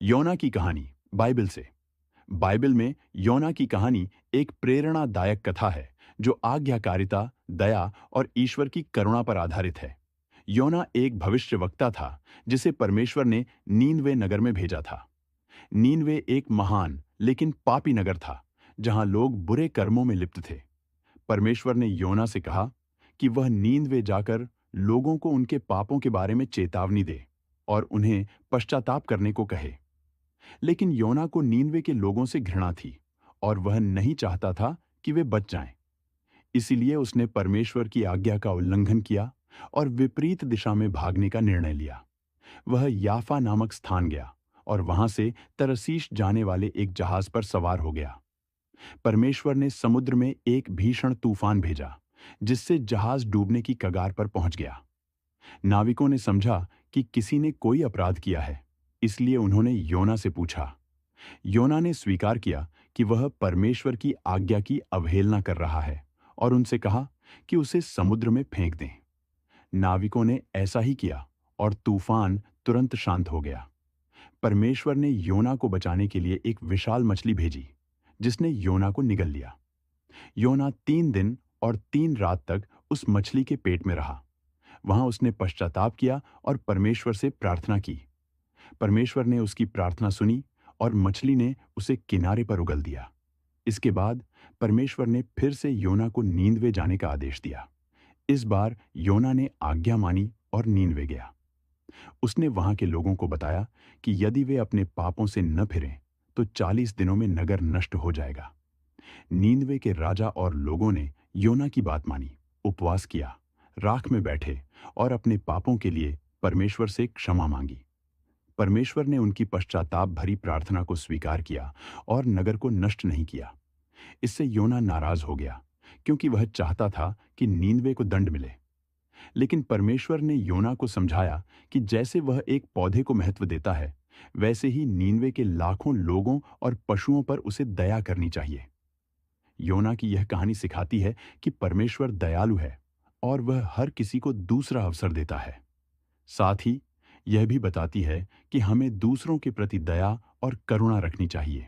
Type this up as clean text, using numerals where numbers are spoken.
योना की कहानी बाइबल से। बाइबल में योना की कहानी एक प्रेरणादायक कथा है जो आज्ञाकारिता, दया और ईश्वर की करुणा पर आधारित है। योना एक भविष्यवक्ता था जिसे परमेश्वर ने नीनवे नगर में भेजा था। नीनवे एक महान लेकिन पापी नगर था जहां लोग बुरे कर्मों में लिप्त थे। परमेश्वर ने योना से कहा कि वह नीनवे जाकर लोगों को उनके पापों के बारे में चेतावनी दे और उन्हें पश्चाताप करने को कहे। लेकिन योना को नीनवे के लोगों से घृणा थी और वह नहीं चाहता था कि वे बच जाएं। इसीलिए उसने परमेश्वर की आज्ञा का उल्लंघन किया और विपरीत दिशा में भागने का निर्णय लिया। वह याफा नामक स्थान गया और वहां से तरसीश जाने वाले एक जहाज पर सवार हो गया। परमेश्वर ने समुद्र में एक भीषण तूफान भेजा जिससे जहाज डूबने की कगार पर पहुंच गया। नाविकों ने समझा कि किसी ने कोई अपराध किया है, इसलिए उन्होंने योना से पूछा। योना ने स्वीकार किया कि वह परमेश्वर की आज्ञा की अवहेलना कर रहा है और उनसे कहा कि उसे समुद्र में फेंक दें। नाविकों ने ऐसा ही किया और तूफान तुरंत शांत हो गया। परमेश्वर ने योना को बचाने के लिए एक विशाल मछली भेजी जिसने योना को निगल लिया। योना 3 दिन और 3 रात तक उस मछली के पेट में रहा। वहां उसने पश्चाताप किया और परमेश्वर से प्रार्थना की। परमेश्वर ने उसकी प्रार्थना सुनी और मछली ने उसे किनारे पर उगल दिया। इसके बाद परमेश्वर ने फिर से योना को नीनवे जाने का आदेश दिया। इस बार योना ने आज्ञा मानी और नीनवे गया। उसने वहां के लोगों को बताया कि यदि वे अपने पापों से न फिरें तो 40 दिनों में नगर नष्ट हो जाएगा। नीनवे के राजा और लोगों ने योना की बात मानी, उपवास किया, राख में बैठे और अपने पापों के लिए परमेश्वर से क्षमा मांगी। परमेश्वर ने उनकी पश्चाताप भरी प्रार्थना को स्वीकार किया और नगर को नष्ट नहीं किया। इससे योना नाराज हो गया क्योंकि वह चाहता था कि नीनवे को दंड मिले। लेकिन परमेश्वर ने योना को समझाया कि जैसे वह एक पौधे को महत्व देता है, वैसे ही नीनवे के लाखों लोगों और पशुओं पर उसे दया करनी चाहिए। योना की यह कहानी सिखाती है कि परमेश्वर दयालु है और वह हर किसी को दूसरा अवसर देता है। साथ ही यह भी बताती है कि हमें दूसरों के प्रति दया और करुणा रखनी चाहिए।